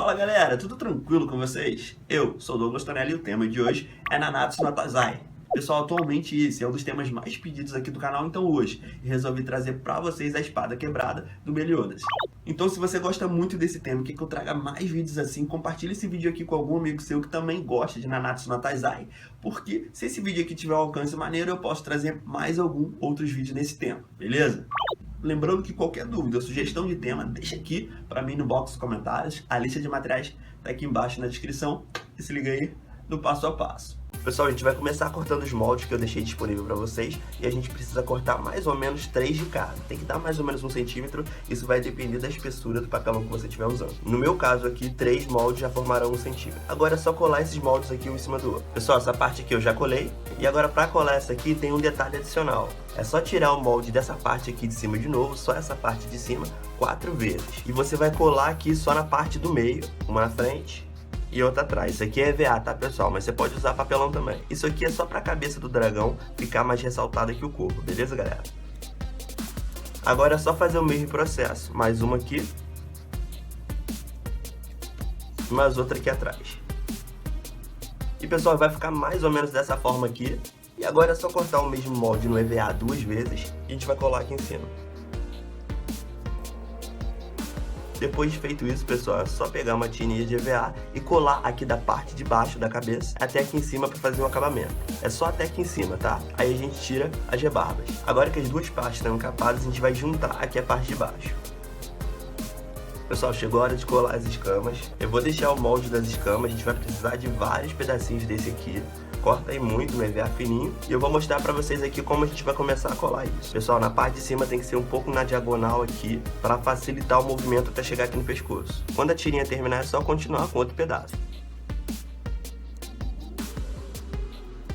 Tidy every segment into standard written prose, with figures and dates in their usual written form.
Fala galera, tudo tranquilo com vocês? Eu sou o Douglas Tonelli e o tema de hoje é Nanatsu no Taizai. Pessoal, atualmente esse é um dos temas mais pedidos aqui do canal, então hoje resolvi trazer pra vocês a espada quebrada do Meliodas. Então se você gosta muito desse tema e quer que eu traga mais vídeos assim, compartilhe esse vídeo aqui com algum amigo seu que também gosta de Nanatsu no Taizai. Porque se esse vídeo aqui tiver um alcance maneiro, eu posso trazer mais alguns outros vídeos nesse tema, beleza? Lembrando que qualquer dúvida ou sugestão de tema, deixa aqui para mim no box dos comentários. A lista de materiais tá aqui embaixo na descrição. E se liga aí no passo a passo. Pessoal, a gente vai começar cortando os moldes que eu deixei disponível para vocês. E a gente precisa cortar mais ou menos 3 de cada. Tem que dar mais ou menos 1 centímetro. Isso vai depender da espessura do papelão que você estiver usando. No meu caso aqui, 3 moldes já formarão 1 centímetro. Agora é só colar esses moldes aqui um em cima do outro. Pessoal, essa parte aqui eu já colei. E agora para colar essa aqui tem um detalhe adicional. É só tirar o molde dessa parte aqui de cima de novo, só essa parte de cima, 4 vezes. E você vai colar aqui só na parte do meio, uma na frente e outra atrás. Isso aqui é EVA, tá pessoal? Mas você pode usar papelão também. Isso aqui é só pra cabeça do dragão ficar mais ressaltada que o corpo, beleza galera? Agora é só fazer o mesmo processo. Mais uma aqui. E mais outra aqui atrás. E pessoal, vai ficar mais ou menos dessa forma aqui. E agora é só cortar o mesmo molde no EVA 2 vezes e a gente vai colar aqui em cima. Depois de feito isso, pessoal, é só pegar uma tirinha de EVA e colar aqui da parte de baixo da cabeça até aqui em cima para fazer um acabamento. É só até aqui em cima, tá? Aí a gente tira as rebarbas. Agora que as duas partes estão encapadas, a gente vai juntar aqui a parte de baixo. Pessoal, chegou a hora de colar as escamas. Eu vou deixar o molde das escamas, a gente vai precisar de vários pedacinhos desse aqui. Corta aí muito no EVA fininho. E eu vou mostrar pra vocês aqui como a gente vai começar a colar isso. Pessoal, na parte de cima tem que ser um pouco na diagonal aqui, para facilitar o movimento até chegar aqui no pescoço. Quando a tirinha terminar é só continuar com outro pedaço.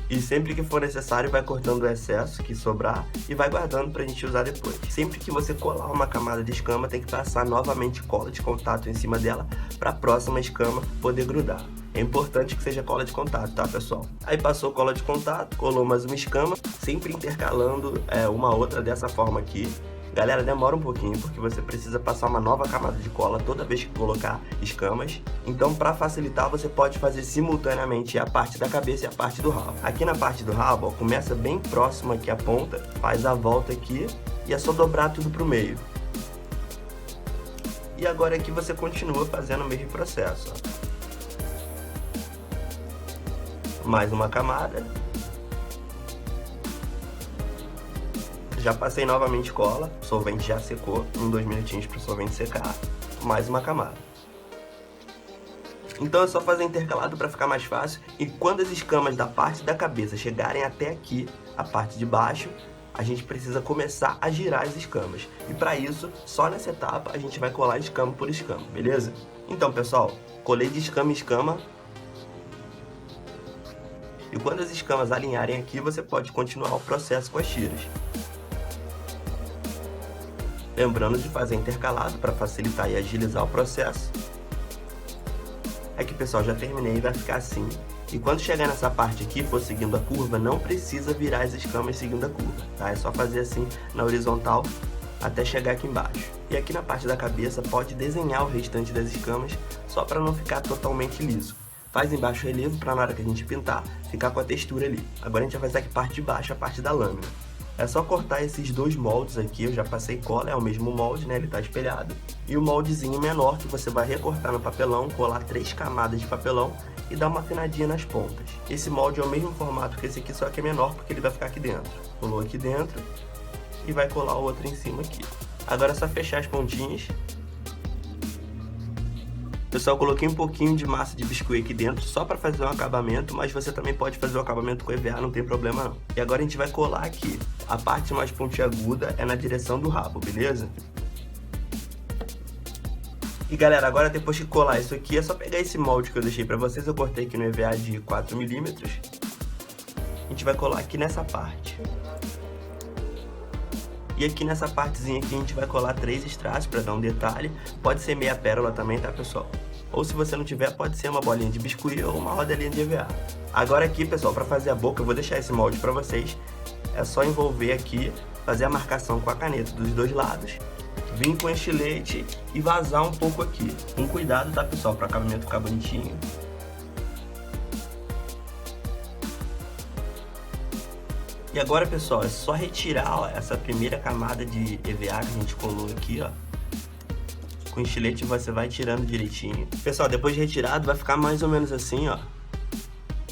E sempre que for necessário vai cortando o excesso que sobrar e vai guardando pra gente usar depois. Sempre que você colar uma camada de escama tem que passar novamente cola de contato em cima dela para a próxima escama poder grudar. É importante que seja cola de contato, tá pessoal? Aí passou cola de contato, colou mais uma escama, sempre intercalando uma outra dessa forma aqui. Galera, demora um pouquinho porque você precisa passar uma nova camada de cola toda vez que colocar escamas. Então, para facilitar, você pode fazer simultaneamente a parte da cabeça e a parte do rabo. Aqui na parte do rabo, ó, começa bem próximo aqui a ponta, faz a volta aqui e é só dobrar tudo pro meio. E agora aqui você continua fazendo o mesmo processo, ó. Mais uma camada. Já passei novamente cola, o solvente já secou, 2 minutinhos para o solvente secar, mais uma camada. Então é só fazer intercalado para ficar mais fácil, e quando as escamas da parte da cabeça chegarem até aqui, a parte de baixo, a gente precisa começar a girar as escamas. E para isso, só nessa etapa a gente vai colar escama por escama, beleza? Então pessoal, colei de escama em escama. E quando as escamas alinharem aqui, você pode continuar o processo com as tiras. Lembrando de fazer intercalado para facilitar e agilizar o processo. Aqui pessoal, já terminei, vai ficar assim. E quando chegar nessa parte aqui, for seguindo a curva, não precisa virar as escamas seguindo a curva, tá? É só fazer assim na horizontal até chegar aqui embaixo. E aqui na parte da cabeça pode desenhar o restante das escamas, só para não ficar totalmente liso. Faz em baixo relevo para na hora que a gente pintar, ficar com a textura ali. Agora a gente vai fazer aqui parte de baixo, a parte da lâmina. É só cortar esses 2 moldes aqui, eu já passei cola, é o mesmo molde, né, ele tá espelhado. E o moldezinho menor que você vai recortar no papelão, colar 3 camadas de papelão e dar uma afinadinha nas pontas. Esse molde é o mesmo formato que esse aqui, só que é menor porque ele vai ficar aqui dentro. Colou aqui dentro e vai colar o outro em cima aqui. Agora é só fechar as pontinhas. Pessoal, eu coloquei um pouquinho de massa de biscuit aqui dentro só para fazer um acabamento, mas você também pode fazer o acabamento com EVA, não tem problema não. E agora a gente vai colar aqui. A parte mais pontiaguda é na direção do rabo, beleza? E galera, agora depois de colar isso aqui, é só pegar esse molde que eu deixei para vocês, eu cortei aqui no EVA de 4 milímetros. A gente vai colar aqui nessa parte. E aqui nessa partezinha aqui a gente vai colar 3 strass para dar um detalhe. Pode ser meia pérola também, tá pessoal? Ou se você não tiver, pode ser uma bolinha de biscuit ou uma rodelinha de EVA. Agora aqui, pessoal, para fazer a boca, eu vou deixar esse molde para vocês. É só envolver aqui, fazer a marcação com a caneta dos 2 lados. vir com estilete e vazar um pouco aqui. Com cuidado, tá, pessoal, para o acabamento ficar bonitinho. E agora, pessoal, é só retirar, ó, essa primeira camada de EVA que a gente colou aqui, ó. Com o estilete você vai tirando direitinho. Pessoal, depois de retirado, vai ficar mais ou menos assim, ó.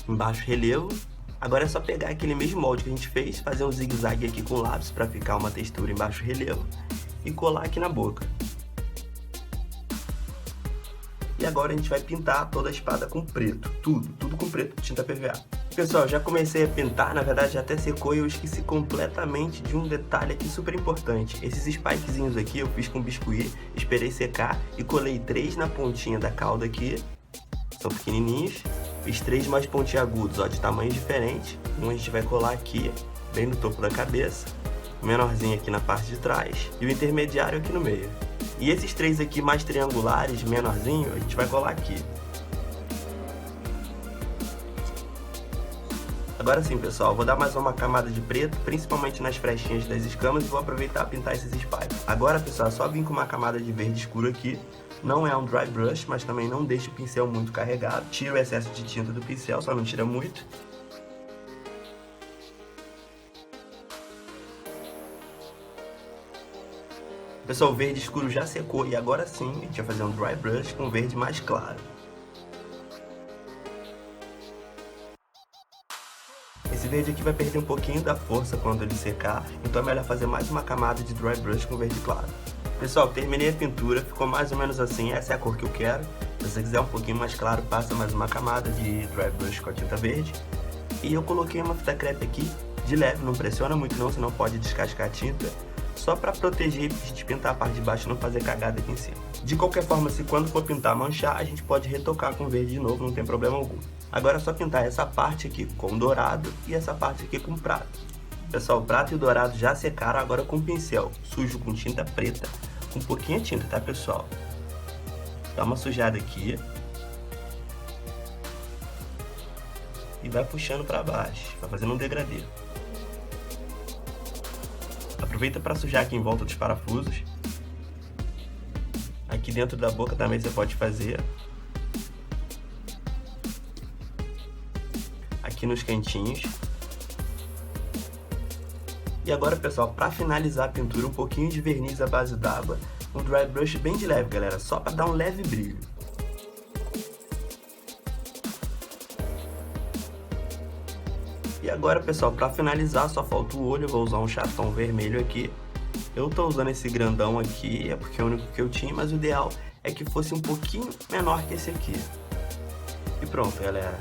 Em baixo relevo. Agora é só pegar aquele mesmo molde que a gente fez, fazer um zigue-zague aqui com o lápis para ficar uma textura em baixo relevo e colar aqui na boca. E agora a gente vai pintar toda a espada com preto, tudo com preto, tinta PVA. Pessoal, já comecei a pintar, na verdade já até secou e eu esqueci completamente de um detalhe aqui super importante. Esses spikezinhos aqui eu fiz com biscuit, esperei secar e colei 3 na pontinha da cauda aqui, são pequenininhos. Fiz 3 mais pontiagudos, ó, de tamanho diferente. Um a gente vai colar aqui, bem no topo da cabeça. O menorzinho aqui na parte de trás. E o intermediário aqui no meio. E esses 3 aqui mais triangulares, menorzinho, a gente vai colar aqui. Agora sim, pessoal, vou dar mais uma camada de preto, principalmente nas frechinhas das escamas, e vou aproveitar a pintar esses spikes. Agora, pessoal, é só vir com uma camada de verde escuro aqui. Não é um dry brush, mas também não deixa o pincel muito carregado. Tira o excesso de tinta do pincel, só não tira muito. Pessoal, o verde escuro já secou e agora sim a gente vai fazer um dry brush com verde mais claro. Esse verde aqui vai perder um pouquinho da força quando ele secar, então é melhor fazer mais uma camada de dry brush com verde claro. Pessoal, terminei a pintura, ficou mais ou menos assim, essa é a cor que eu quero. Se você quiser um pouquinho mais claro, passa mais uma camada de dry brush com a tinta verde. E eu coloquei uma fita crepe aqui, de leve, não pressiona muito não, senão pode descascar a tinta. Só para proteger e a gente pintar a parte de baixo e não fazer cagada aqui em cima. De qualquer forma, se quando for pintar manchar, a gente pode retocar com verde de novo, não tem problema algum. Agora é só pintar essa parte aqui com dourado e essa parte aqui com prata. Pessoal, o prata e o dourado já secaram, agora com o pincel sujo com tinta preta, com pouquinha tinta, tá, pessoal? Dá uma sujada aqui. E vai puxando para baixo, vai fazendo um degradê. Aproveita para sujar aqui em volta dos parafusos. Aqui dentro da boca também você pode fazer. Aqui nos cantinhos. E agora, pessoal, para finalizar a pintura, um pouquinho de verniz à base d'água, um dry brush bem de leve, galera, só para dar um leve brilho. E agora, pessoal, para finalizar, só falta o olho, eu vou usar um chatão vermelho aqui. Eu tô usando esse grandão aqui, é porque é o único que eu tinha, mas o ideal é que fosse um pouquinho menor que esse aqui. E pronto, galera.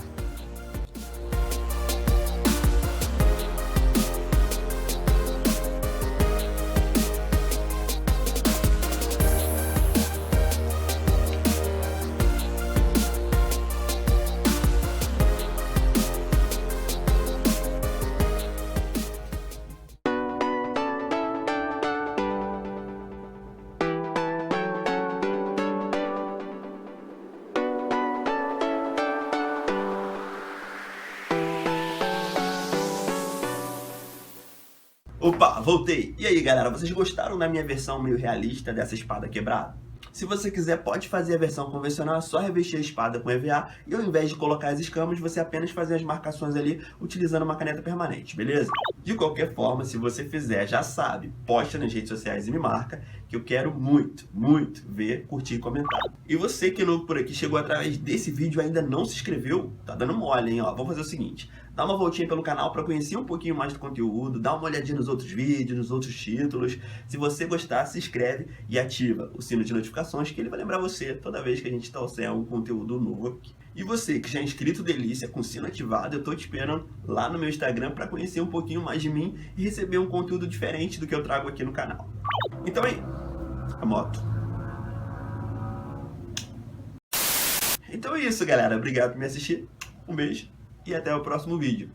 Opa, voltei! E aí, galera, vocês gostaram da minha versão meio realista dessa espada quebrada? Se você quiser, pode fazer a versão convencional, é só revestir a espada com EVA e ao invés de colocar as escamas, você apenas fazer as marcações ali utilizando uma caneta permanente, beleza? De qualquer forma, se você fizer, já sabe, posta nas redes sociais e me marca, que eu quero muito, muito ver, curtir e comentar. E você que é novo por aqui, chegou através desse vídeo e ainda não se inscreveu, tá dando mole, hein? Ó, vamos fazer o seguinte, dá uma voltinha pelo canal para conhecer um pouquinho mais do conteúdo, dá uma olhadinha nos outros vídeos, nos outros títulos. Se você gostar, se inscreve e ativa o sino de notificações, que ele vai lembrar você toda vez que a gente trouxer um conteúdo novo aqui. E você que já é inscrito Delícia com o sino ativado, eu tô te esperando lá no meu Instagram para conhecer um pouquinho mais de mim e receber um conteúdo diferente do que eu trago aqui no canal. Então aí, a moto. Então é isso, galera. Obrigado por me assistir. Um beijo e até o próximo vídeo.